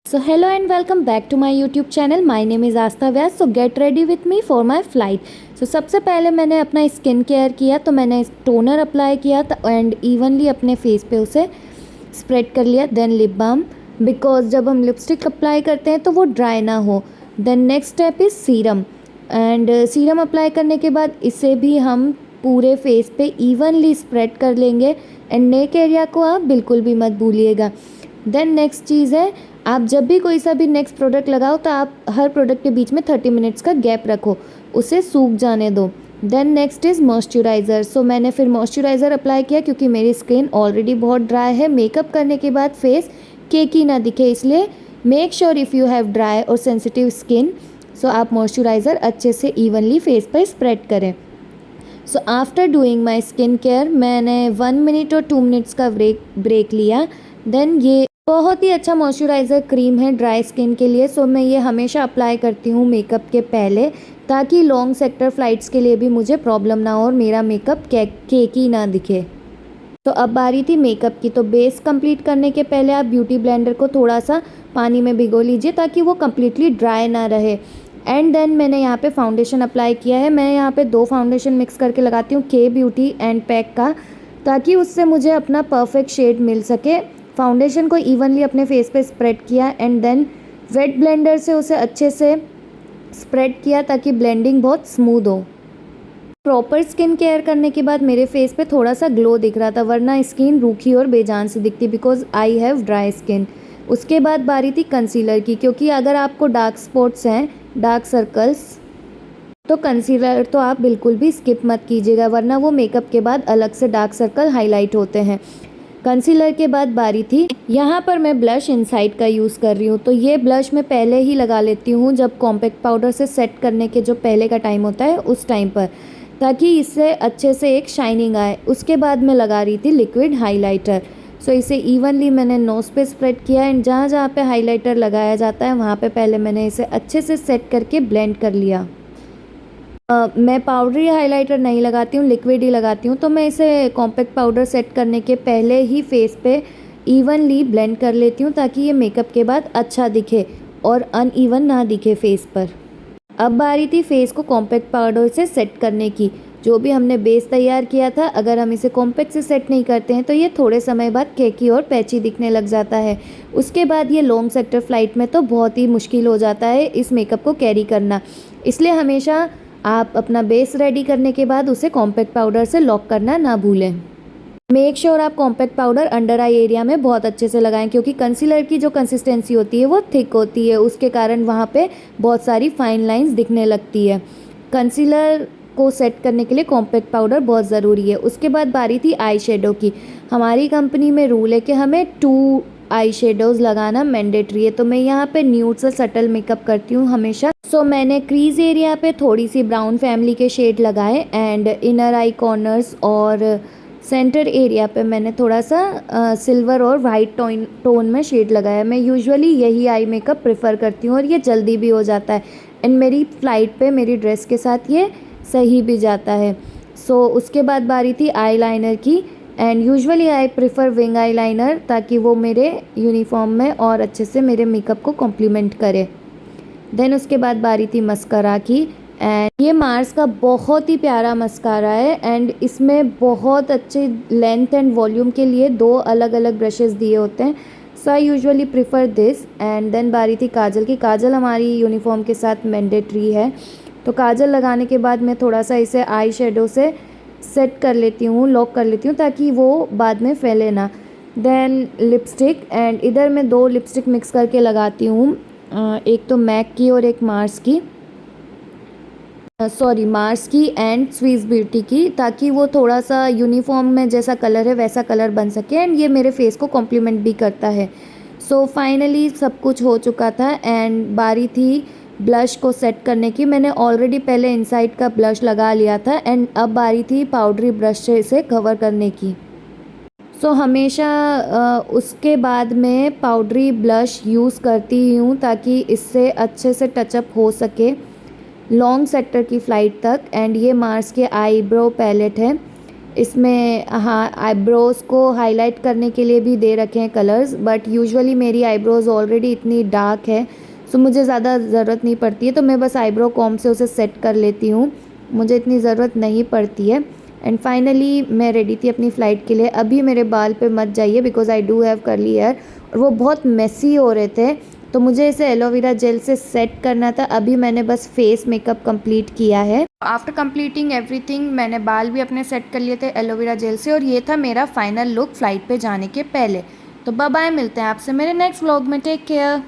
So hello and welcome back to my YouTube channel. My name is Aastha Vyas. So get ready with me for my flight. So सबसे पहले मैंने अपना skin care किया, तो मैंने toner apply किया and evenly अपने face पे उसे स्प्रेड कर लिया. देन लिप बाम, बिकॉज जब हम लिपस्टिक अप्लाई करते हैं तो वो ड्राई ना हो. Then next step is serum, and serum apply करने के बाद इसे भी हम पूरे फेस पे इवनली स्प्रेड कर लेंगे. एंड नेक एरिया को आप बिल्कुल भी मत भूलिएगा. देन नेक्स्ट चीज़ है, आप जब भी कोई सा भी नेक्स्ट प्रोडक्ट लगाओ तो आप हर प्रोडक्ट के बीच में 30 मिनट्स का गैप रखो, उसे सूख जाने दो. Then next is moisturiser. So मैंने फिर मॉइस्चराइज़र अप्लाई किया क्योंकि मेरी स्किन ऑलरेडी बहुत ड्राई है. मेकअप करने के बाद फेस केकी ना दिखे, इसलिए make sure if you have dry और सेंसिटिव स्किन, सो आप मॉइस्चराइज़र अच्छे से इवनली फेस पर स्प्रेड करें. So after doing my skin care मैंने 1 मिनट और 2 मिनट्स का ब्रेक लिया. देन ये बहुत ही अच्छा मॉइस्चराइज़र क्रीम है ड्राई स्किन के लिए. सो मैं ये हमेशा अप्लाई करती हूँ मेकअप के पहले, ताकि लॉन्ग सेक्टर फ़्लाइट्स के लिए भी मुझे प्रॉब्लम ना हो और मेरा मेकअप केकी ना दिखे. तो अब बारी थी मेकअप की. तो बेस कंप्लीट करने के पहले आप ब्यूटी ब्लेंडर को थोड़ा सा पानी में भिगो लीजिए ताकि वो कम्प्लीटली ड्राई ना रहे. एंड देन मैंने यहाँ पे फाउंडेशन अप्लाई किया है. मैं यहाँ पे 2 फाउंडेशन मिक्स करके लगाती हूँ, के ब्यूटी एंड पैक का, ताकि उससे मुझे अपना परफेक्ट शेड मिल सके. फाउंडेशन को इवनली अपने फेस पे स्प्रेड किया एंड देन वेट ब्लेंडर से उसे अच्छे से स्प्रेड किया ताकि ब्लेंडिंग बहुत स्मूथ हो. प्रॉपर स्किन केयर करने के बाद मेरे फेस पे थोड़ा सा ग्लो दिख रहा था, वरना स्किन रूखी और बेजान सी दिखती because I have dry skin. उसके बाद बारी थी कंसीलर की, क्योंकि अगर आपको डार्क स्पॉट्स हैं, डार्क सर्कल्स, तो कंसीलर तो आप बिल्कुल भी स्किप मत कीजिएगा, वरना वो मेकअप के बाद अलग से डार्क सर्कल हाईलाइट होते हैं. कंसीलर के बाद बारी थी, यहाँ पर मैं ब्लश इनसाइड का यूज़ कर रही हूँ. तो ये ब्लश मैं पहले ही लगा लेती हूँ जब कॉम्पैक्ट पाउडर से सेट करने के जो पहले का टाइम होता है उस टाइम पर, ताकि इससे अच्छे से एक शाइनिंग आए. उसके बाद मैं लगा रही थी लिक्विड हाइलाइटर. सो इसे इवनली मैंने नोज़ पे स्प्रेड किया एंड जहाँ जहाँ पे हाइलाइटर लगाया जाता है वहाँ पे पहले मैंने इसे अच्छे से सेट करके ब्लेंड कर लिया. मैं पाउडरी हाइलाइटर नहीं लगाती हूँ, लिक्विड ही लगाती हूँ. तो मैं इसे कॉम्पैक्ट पाउडर सेट करने के पहले ही फेस पे इवनली ब्लेंड कर लेती हूँ, ताकि ये मेकअप के बाद अच्छा दिखे और अनइवन ना दिखे फेस पर. अब बारी थी फेस को कॉम्पैक्ट पाउडर से सेट करने की. जो भी हमने बेस तैयार किया था, अगर हम इसे कॉम्पैक्ट से सेट नहीं करते हैं तो ये थोड़े समय बाद केकी और पैची दिखने लग जाता है. उसके बाद ये लॉन्ग सेक्टर फ़्लाइट में तो बहुत ही मुश्किल हो जाता है इस मेकअप को कैरी करना. इसलिए हमेशा आप अपना बेस रेडी करने के बाद उसे कॉम्पैक्ट पाउडर से लॉक करना ना भूलें. मेक श्योर आप compact powder under eye area में बहुत अच्छे से लगाएं, क्योंकि कंसीलर की जो कंसिस्टेंसी होती है वो थिक होती है, उसके कारण वहाँ पे बहुत सारी फाइन लाइंस दिखने लगती है. कंसीलर को सेट करने के लिए कॉम्पैक्ट पाउडर बहुत ज़रूरी है. उसके बाद बारी थी आई शेडो की. हमारी कंपनी में रूल है कि हमें 2 आई शेडोज़ लगाना मैंडेटरी है. तो मैं यहाँ पे न्यूड से सटल मेकअप करती हूँ हमेशा. सो मैंने क्रीज एरिया पे थोड़ी सी ब्राउन फैमिली के शेड लगाए एंड इनर आई कॉर्नर्स और सेंटर एरिया पे मैंने थोड़ा सा सिल्वर और वाइट टोन में शेड लगाया. मैं यूजुअली यही आई मेकअप प्रेफर करती हूँ और ये जल्दी भी हो जाता है एंड मेरी फ़्लाइट पे मेरी ड्रेस के साथ ये सही भी जाता है. सो उसके बाद बारी थी आई लाइनर की, and usually I prefer wing eye liner, ताकि वो मेरे यूनिफॉर्म में और अच्छे से मेरे मेकअप को कॉम्प्लीमेंट करे. देन उसके बाद बारी थी मस्कारा की, एंड ये मार्स का बहुत ही प्यारा मस्कारा है एंड इसमें बहुत अच्छे लेंथ एंड वॉल्यूम के लिए 2 अलग अलग ब्रशेस दिए होते हैं. So I usually prefer this. And then बारी थी काजल की. काजल हमारी यूनिफॉर्म के साथ मैंडेटरी है. तो काजल लगाने के बाद मैं थोड़ा सा इसे आई शेडो से सेट कर लेती हूँ, लॉक कर लेती हूँ, ताकि वो बाद में फैले ना. देन लिपस्टिक, एंड इधर मैं 2 लिपस्टिक मिक्स करके लगाती हूँ. एक तो मैक की और एक मार्स की, मार्स की एंड स्विस ब्यूटी की, ताकि वो थोड़ा सा यूनिफॉर्म में जैसा कलर है वैसा कलर बन सके एंड ये मेरे फेस को कॉम्प्लीमेंट भी करता है. सो फाइनली सब कुछ हो चुका था एंड बारी थी ब्लश को सेट करने की. मैंने ऑलरेडी पहले इनसाइड का ब्लश लगा लिया था एंड अब बारी थी पाउडरी ब्रश से इसे कवर करने की. सो हमेशा उसके बाद में पाउडरी ब्लश यूज़ करती हूँ, ताकि इससे अच्छे से टचअप हो सके लॉन्ग सेक्टर की फ़्लाइट तक. एंड ये मार्स के आईब्रो पैलेट है. इसमें हाँ आईब्रोज़ को हाईलाइट करने के लिए भी दे रखे हैं कलर्स, बट यूजुअली मेरी आईब्रोज़ ऑलरेडी इतनी डार्क है, सो मुझे ज़्यादा ज़रूरत नहीं पड़ती है, तो मैं बस आईब्रो कॉम्ब से उसे सेट कर लेती हूँ, मुझे इतनी ज़रूरत नहीं पड़ती है। एंड फाइनली मैं रेडी थी अपनी फ़्लाइट के लिए। अभी मेरे बाल पे मत जाइए because I do have curly hair, और वो बहुत मेसी हो रहे थे, तो मुझे इसे एलोवेरा जेल से सेट करना था। अभी मैंने बस फेस मेकअप कंप्लीट किया है। आफ्टर कंप्लीटिंग एवरीथिंग मैंने बाल भी अपने सेट कर लिए थे एलोवेरा जेल से, और ये था मेरा फाइनल लुक फ़्लाइट पे जाने के पहले। तो बाय बाय, मिलते हैं आपसे मेरे नेक्स्ट व्लॉग में। Take care.